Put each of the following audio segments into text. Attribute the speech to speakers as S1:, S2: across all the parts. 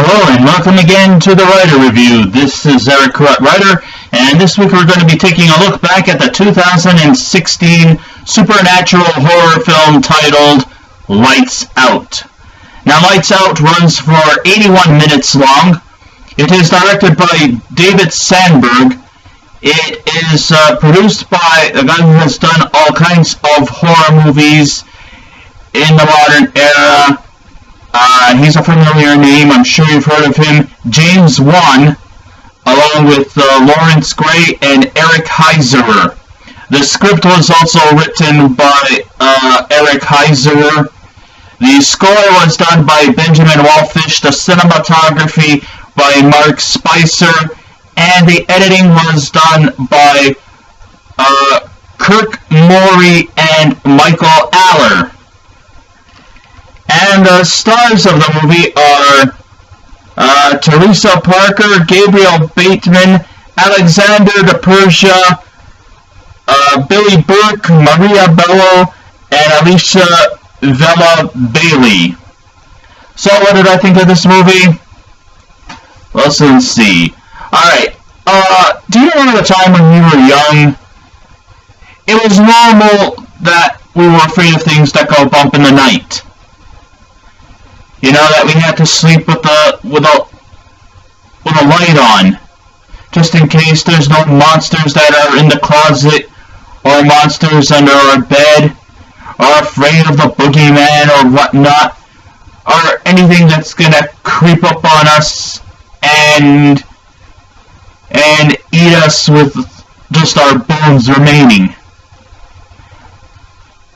S1: Hello and welcome again to the Writer Review. This is Eric Corrupt Writer, and this week we're going to be taking a look back at the 2016 supernatural horror film titled Lights Out. Now, Lights Out runs for 81 minutes long. It is directed by David Sandberg. It is produced by a guy who has done all kinds of horror movies in the modern era. He's a familiar name, I'm sure you've heard of him, James Wan, along with Lawrence Gray and Eric Heiserer. The script was also written by Eric Heiserer. The score was done by Benjamin Wallfish, the cinematography by Mark Spicer, and the editing was done by Kirk Morey and Michael Aller. And the stars of the movie are Teresa Parker, Gabriel Bateman, Alexander de Persia, Billy Burke, Maria Bello, and Alicia Vela Bailey. So what did I think of this movie? Let's see. Alright, do you remember the time when we were young? It was normal that we were afraid of things that go bump in the night. You know, that we had to sleep with a light on, just in case there's no monsters that are in the closet, or monsters under our bed, or afraid of the boogeyman or whatnot, or anything that's gonna creep up on us and eat us with just our bones remaining.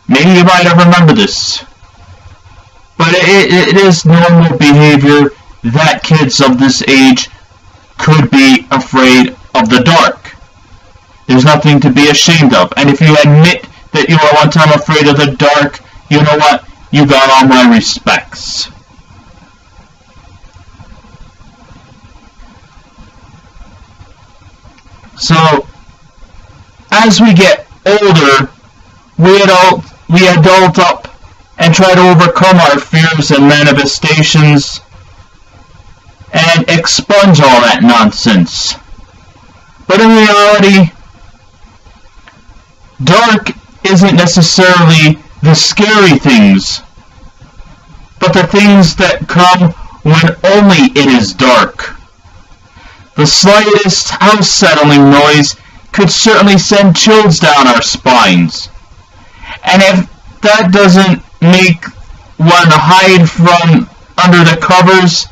S1: Maybe you might have remembered this. But it is normal behavior that kids of this age could be afraid of the dark. There's nothing to be ashamed of. And if you admit that you were one time afraid of the dark, you know what? You got all my respects. So, as we get older, we adult up and try to overcome our fears and manifestations and expunge all that nonsense. But in reality, dark isn't necessarily the scary things, but the things that come when only it is dark. The slightest house-settling noise could certainly send chills down our spines. And if that doesn't make one hide from under the covers,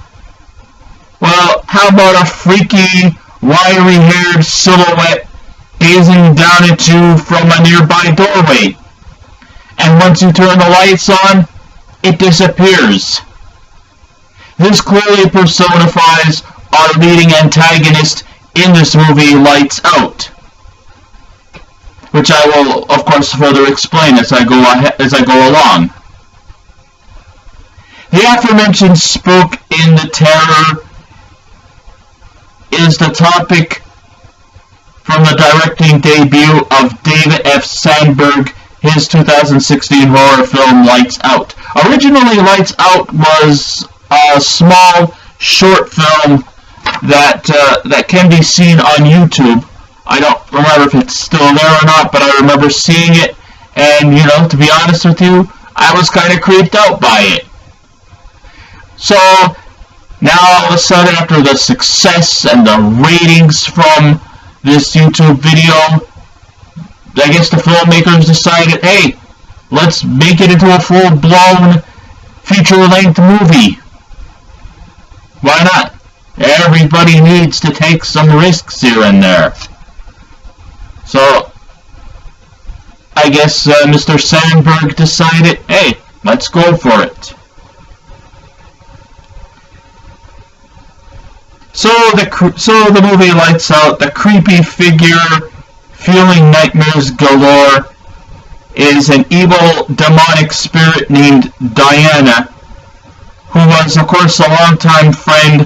S1: well, how about a freaky, wiry-haired silhouette gazing down at you from a nearby doorway? And once you turn the lights on, it disappears. This clearly personifies our leading antagonist in this movie, Lights Out, which I will, of course, further explain as I go along. The aforementioned spook in the terror is the topic from the directing debut of David F. Sandberg, his 2016 horror film Lights Out. Originally, Lights Out was a small, short film that can be seen on YouTube. I don't remember if it's still there or not, but I remember seeing it, and, you know, to be honest with you, I was kind of creeped out by it. So, now all of a sudden, after the success and the ratings from this YouTube video, I guess the filmmakers decided, hey, let's make it into a full-blown feature-length movie. Why not? Everybody needs to take some risks here and there. So, I guess Mr. Sandberg decided, hey, let's go for it. So the movie Lights Out, the creepy figure feeling nightmares galore is an evil demonic spirit named Diana, who was, of course, a longtime friend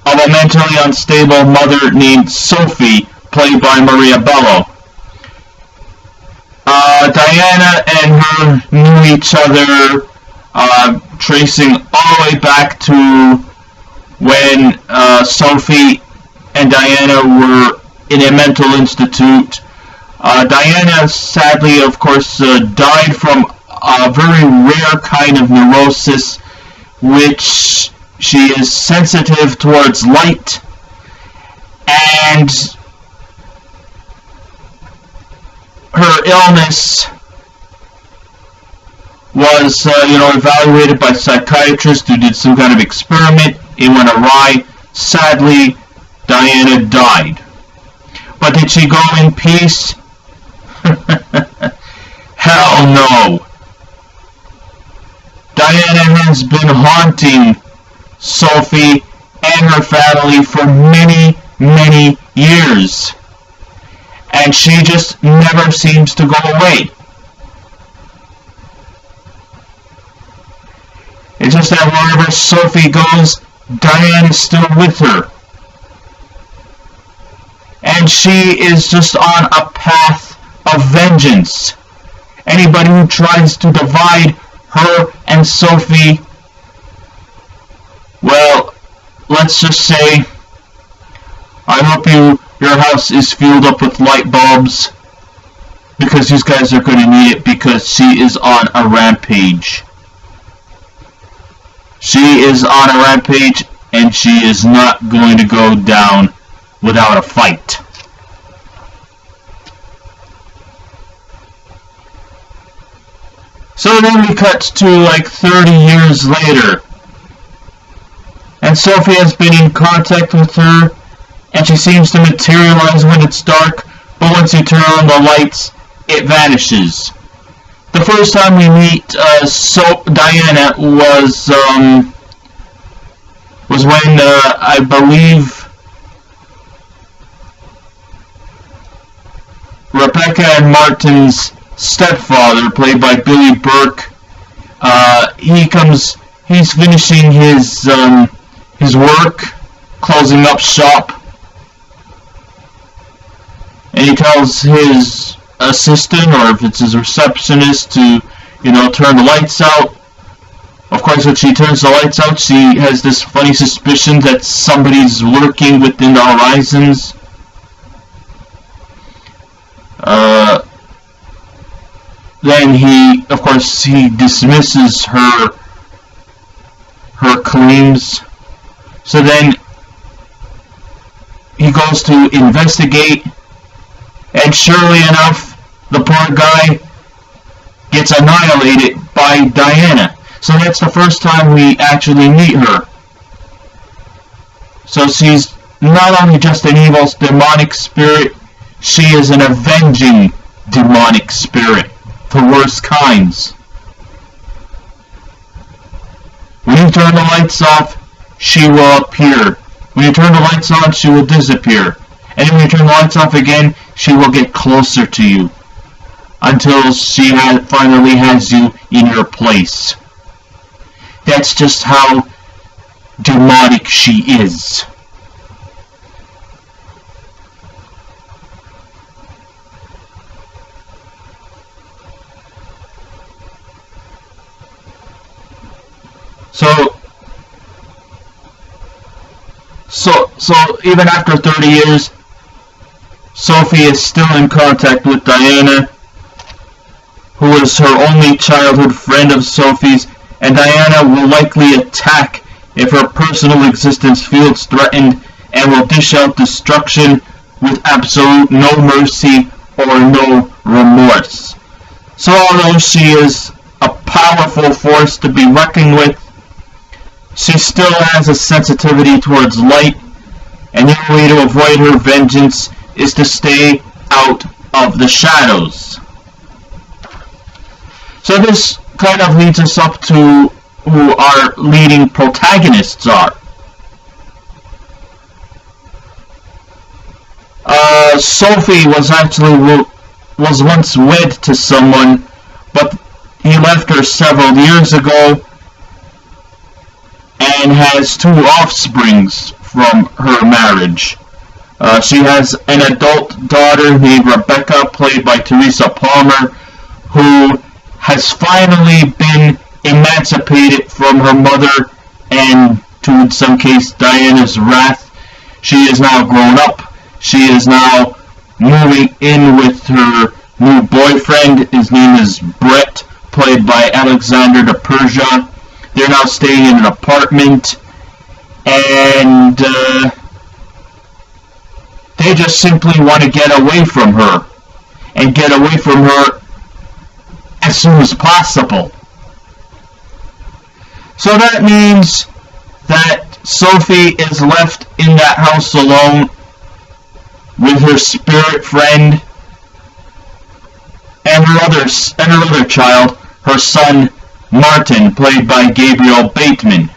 S1: of a mentally unstable mother named Sophie, played by Maria Bello. Diana and her knew each other, tracing all the way back to when Sophie and Diana were in a mental institute. Diana, sadly, of course, died from a very rare kind of neurosis, which she is sensitive towards light, and her illness was, evaluated by psychiatrists who did some kind of experiment. It went awry. Sadly, Diana died. But did she go in peace? Hell no. Diana has been haunting Sophie and her family for many, many years. And she just never seems to go away. It's just that wherever Sophie goes, Diane is still with her. And she is just on a path of vengeance. Anybody who tries to divide her and Sophie, well, let's just say, I hope your house is filled up with light bulbs, because these guys are going to need it, because she is on a rampage. She is on a rampage, and she is not going to go down without a fight. So then we cut to like 30 years later, and Sophie has been in contact with her, and she seems to materialize when it's dark, but once you turn on the lights, it vanishes. The first time we meet Diana was when I believe Rebecca and Martin's stepfather, played by Billy Burke, he's finishing his work, closing up shop, and he tells his assistant, or if it's his receptionist, to, turn the lights out. Of course, when she turns the lights out, she has this funny suspicion that somebody's lurking within the horizons. Then he dismisses her claims. So then he goes to investigate, and surely enough, the poor guy gets annihilated by Diana. So that's the first time we actually meet her. So she's not only just an evil demonic spirit, she is an avenging demonic spirit, the worst kinds. When you turn the lights off, she will appear. When you turn the lights on, she will disappear. And when you turn the lights off again, she will get closer to you, until she finally has you in your place. That's just how demonic she is. So even after 30 years, Sophie is still in contact with Diana, who is her only childhood friend of Sophie's, and Diana will likely attack if her personal existence feels threatened, and will dish out destruction with absolute no mercy or no remorse. So although she is a powerful force to be reckoned with, she still has a sensitivity towards light, and the only way to avoid her vengeance is to stay out of the shadows. So this kind of leads us up to who our leading protagonists are. Sophie was once wed to someone, but he left her several years ago, and has 2 offsprings from her marriage. She has an adult daughter named Rebecca, played by Teresa Palmer, who has finally been emancipated from her mother and to, in some case, Diana's wrath. She is now grown up. She is now moving in with her new boyfriend. His name is Brett, played by Alexander de Persia. They're now staying in an apartment, and they just simply want to get away from her, and get away from her as soon as possible. So that means that Sophie is left in that house alone with her spirit friend and her other child, her son Martin, played by Gabriel Bateman.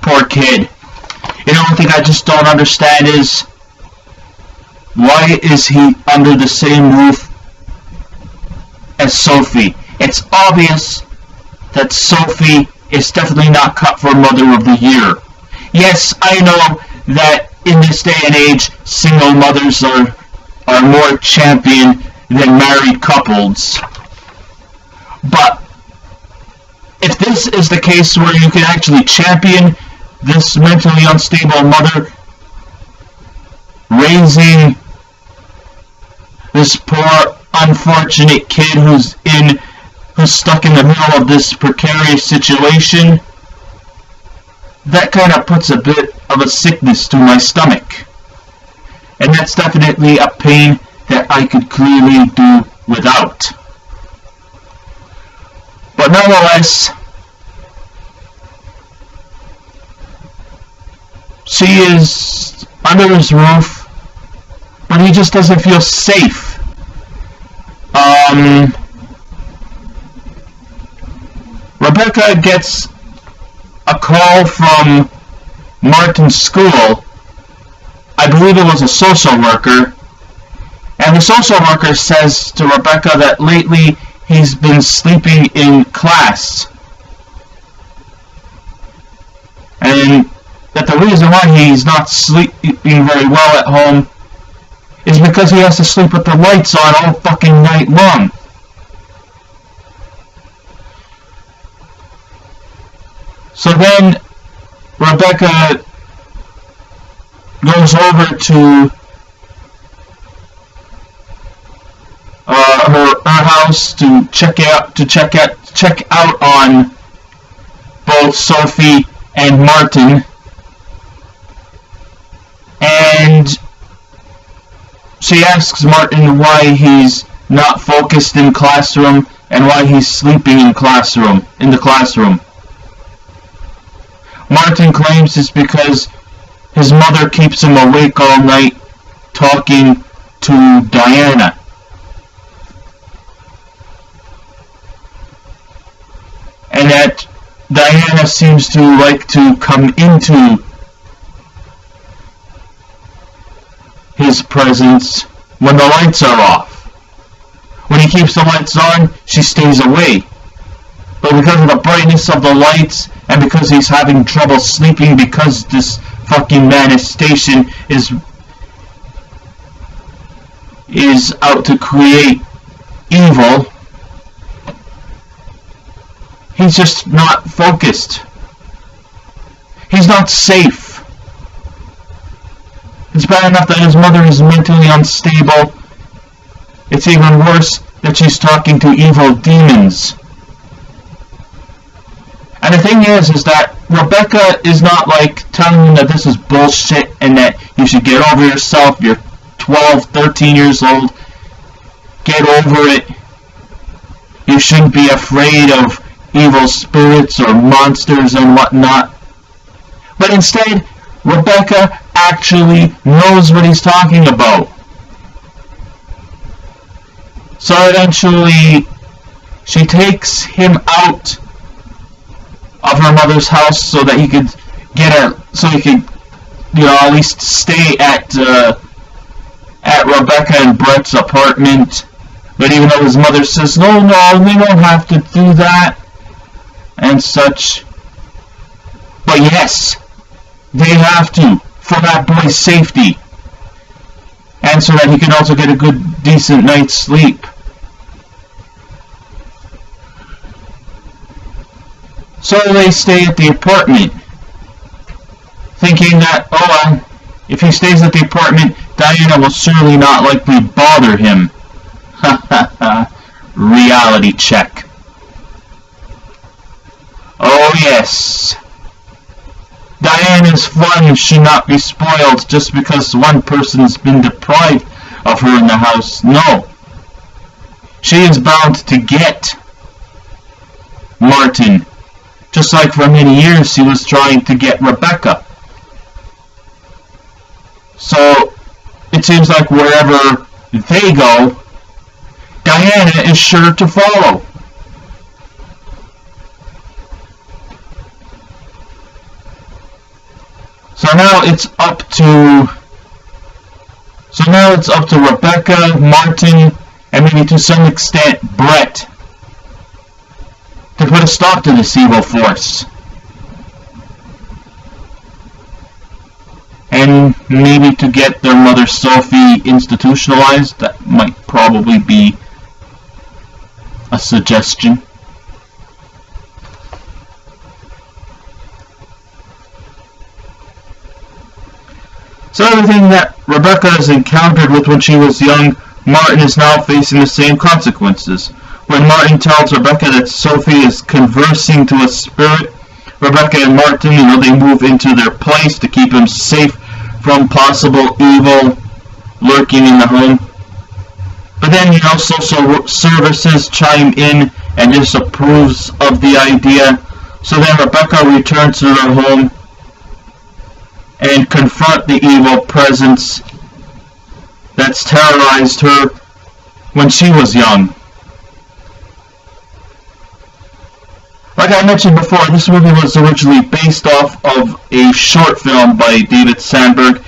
S1: Poor kid. You know, one thing I just don't understand is, why is he under the same roof as Sophie? It's obvious that Sophie is definitely not cut for Mother of the Year. Yes, I know that in this day and age, single mothers are more championed than married couples. But if this is the case where you can actually champion this mentally unstable mother raising this poor unfortunate kid who's stuck in the middle of this precarious situation, that kind of puts a bit of a sickness to my stomach. And that's definitely a pain that I could clearly do without. But nonetheless, she is under his roof, but he just doesn't feel safe. Rebecca gets a call from Martin's school. I believe it was a social worker. And the social worker says to Rebecca that lately he's been sleeping in class. And that the reason why he's not sleeping very well at home is because he has to sleep with the lights on all fucking night long. So then Rebecca goes over to her house to check out on both Sophie and Martin, and she asks Martin why he's not focused in classroom and why he's sleeping in the classroom. Martin claims it's because his mother keeps him awake all night talking to Diana. And that Diana seems to like to come into his presence when the lights are off. When he keeps the lights on, she stays away. But because of the brightness of the lights, and because he's having trouble sleeping because this fucking manifestation is out to create evil, he's just not focused. He's not safe. It's bad enough that his mother is mentally unstable. It's even worse that she's talking to evil demons. And the thing is that Rebecca is not like telling him that this is bullshit and that you should get over yourself. You're 12, 13 years old. Get over it. You shouldn't be afraid of evil spirits or monsters and whatnot. But instead, Rebecca actually knows what he's talking about. So eventually, she takes him out of her mother's house so that he could at least stay at Rebecca and Brett's apartment. But even though his mother says, no, they don't have to do that and such. But yes, they have to, for that boy's safety. And so that he can also get a good, decent night's sleep. So they stay at the apartment. thinking that, oh well, if he stays at the apartment, Diana will surely not likely bother him. Ha ha ha. Reality check. Oh yes. Diana's fun should not be spoiled just because one person's been deprived of her in the house. No. She is bound to get Martin, just like for many years he was trying to get Rebecca. So it seems like wherever they go, Diana is sure to follow. So now it's up to Rebecca, Martin, and maybe to some extent Brett to put a stop to this evil force. And maybe to get their mother Sophie institutionalized. That might probably be a suggestion. So everything that Rebecca has encountered with when she was young, Martin is now facing the same consequences. When Martin tells Rebecca that Sophie is conversing to a spirit, Rebecca and Martin, they move into their place to keep him safe from possible evil lurking in the home. But then, social services chime in and disapproves of the idea. So then Rebecca returns to their home and confront the evil presence that's terrorized her when she was young. Like I mentioned before, this movie was originally based off of a short film by David Sandberg.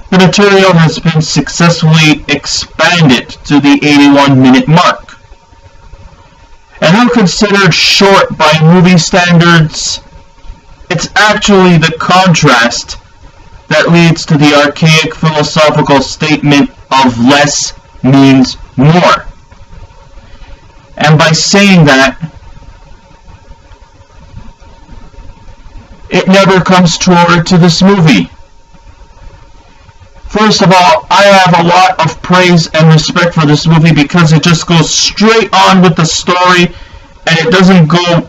S1: The material has been successfully expanded to the 81-minute mark. And though considered short by movie standards, it's actually the contrast that leads to the archaic philosophical statement of less means more. And by saying that, it never comes truer to this movie. First of all, I have a lot of praise and respect for this movie because it just goes straight on with the story and it doesn't go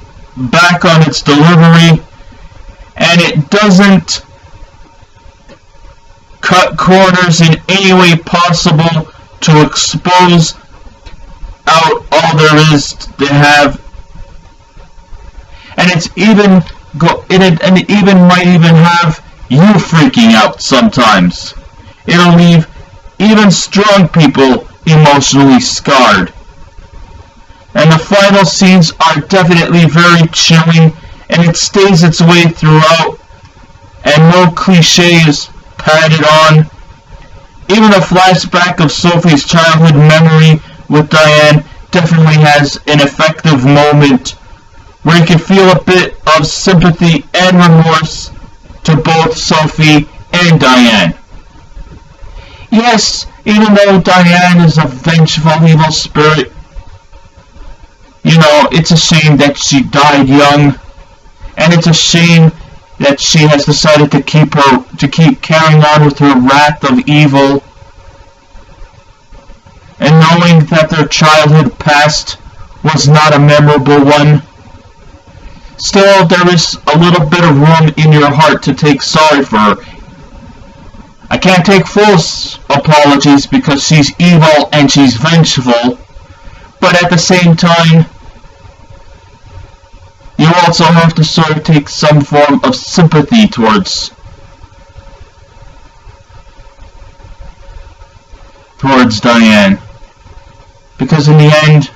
S1: back on its delivery and it doesn't cut corners in any way possible to expose out all there is to have. And it even might even have you freaking out sometimes. It'll leave even strong people emotionally scarred. And the final scenes are definitely very chilling, and it stays its way throughout, and no cliches padded on. Even a flashback of Sophie's childhood memory with Diane definitely has an effective moment where you can feel a bit of sympathy and remorse to both Sophie and Diane. Yes, even though Diane is a vengeful evil spirit, it's a shame that she died young, and it's a shame that she has decided to keep carrying on with her wrath of evil, and knowing that their childhood past was not a memorable one. Still, there is a little bit of room in your heart to take sorry for her. I can't take full apologies because she's evil and she's vengeful, but at the same time, you also have to sort of take some form of sympathy towards Diane. Because in the end,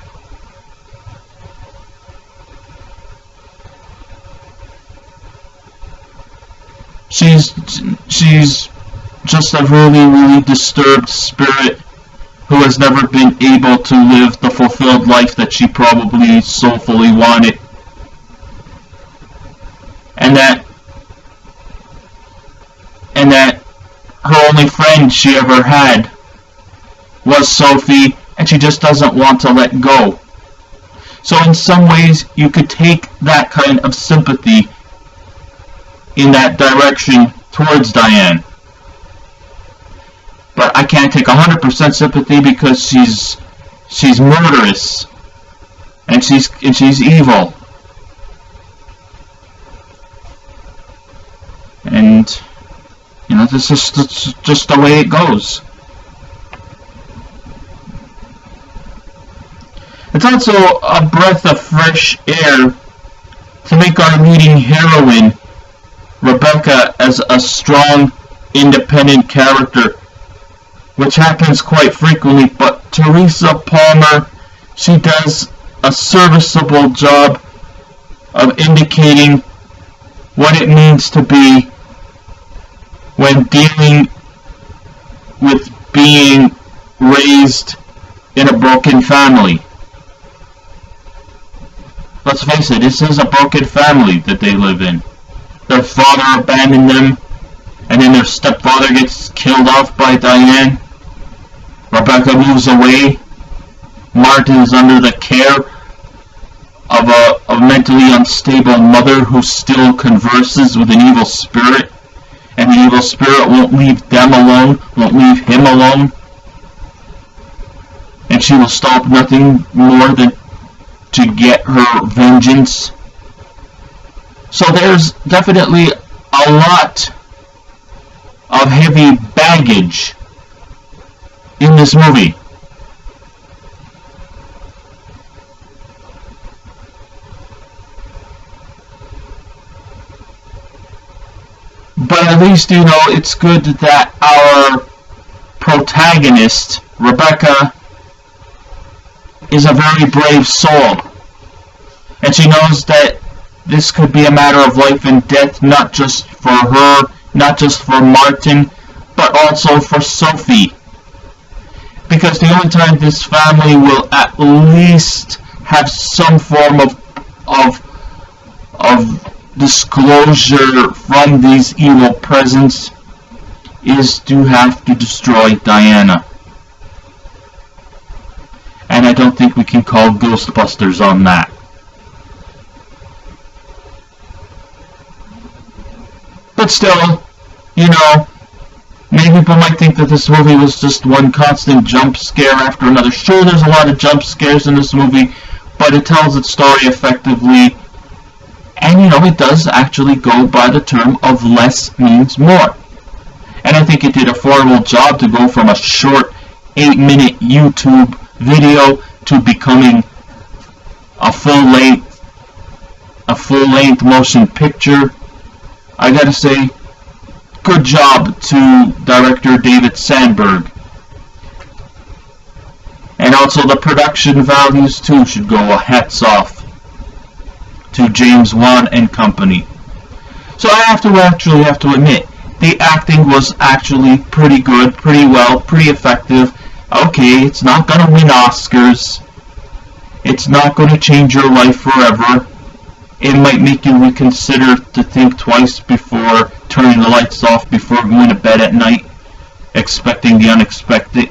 S1: she's just a really, really disturbed spirit who has never been able to live the fulfilled life that she probably soulfully wanted. And that her only friend she ever had was Sophie, and she just doesn't want to let go. So in some ways, you could take that kind of sympathy in that direction towards Diane. But I can't take 100% sympathy because she's murderous and she's evil. And you know, this is just the way it goes. It's also a breath of fresh air to make our leading heroine, Rebecca, as a strong, independent character, which happens quite frequently, but Teresa Palmer, she does a serviceable job of indicating what it means to be when dealing with being raised in a broken family. Let's face it, this is a broken family that they live in. Their father abandoned them, and then their stepfather gets killed off by Diane. Rebecca moves away. Martin is under the care of a mentally unstable mother who still converses with an evil spirit, and the evil spirit won't leave them alone, won't leave him alone, and she will stop nothing more than to get her vengeance. So there's definitely a lot of heavy baggage in this movie. But at least, you know, it's good that our protagonist, Rebecca, is a very brave soul. And she knows that this could be a matter of life and death, not just for her, not just for Martin, but also for Sophie. Because the only time this family will at least have some form of disclosure from these evil presence is to have to destroy Diana. And I don't think we can call Ghostbusters on that. But still, you know, many people might think that this movie was just one constant jump scare after another. Sure, there's a lot of jump scares in this movie, but it tells its story effectively. And, you know, it does actually go by the term of less means more. And I think it did a formidable job to go from a short 8-minute YouTube video to becoming a full-length motion picture. I gotta say, good job to director David Sandberg. And also the production values too should go hats off to James Wan and company. So I have to admit, the acting was actually pretty good, pretty well, pretty effective. Okay, it's not gonna win Oscars. It's not gonna change your life forever. It might make you reconsider to think twice before turning the lights off before going to bed at night, expecting the unexpected.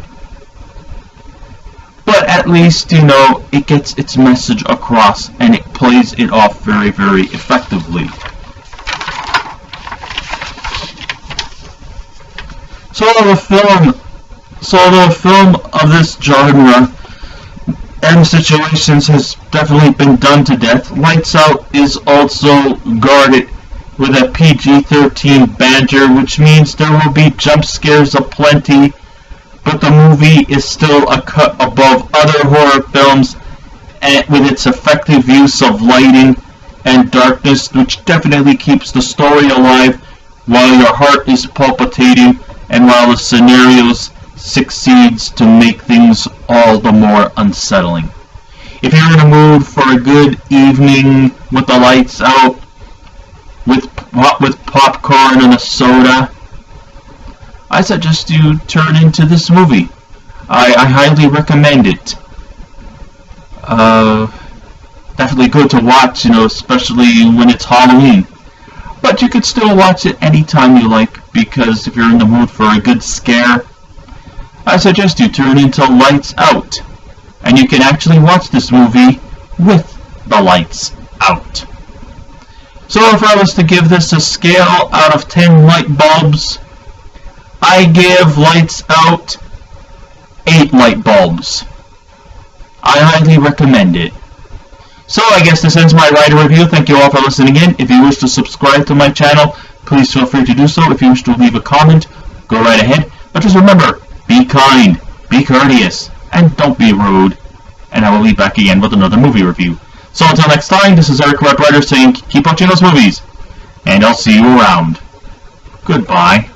S1: But at least, you know, it gets its message across and it plays it off very, very effectively. So the film of this genre and situations has definitely been done to death. Lights Out is also guarded with a PG-13 banter, which means there will be jump scares aplenty, but the movie is still a cut above other horror films and with its effective use of lighting and darkness, which definitely keeps the story alive while your heart is palpitating and while the scenarios succeeds to make things all the more unsettling. If you're in a mood for a good evening with the lights out, with popcorn and a soda, I suggest you turn into this movie. I highly recommend it. Definitely good to watch, you know, especially when it's Halloween. But you could still watch it anytime you like, because if you're in the mood for a good scare, I suggest you turn into Lights Out. And you can actually watch this movie with the lights out. So if I was to give this a scale out of 10 light bulbs, I give Lights Out 8 light bulbs. I highly recommend it. So I guess this ends my rider review. Thank you all for listening in. If you wish to subscribe to my channel, please feel free to do so. If you wish to leave a comment, go right ahead. But just remember, be kind, be courteous, and don't be rude. And I will be back again with another movie review. So until next time, this is Eric Wright Writer saying keep watching those movies, and I'll see you around. Goodbye.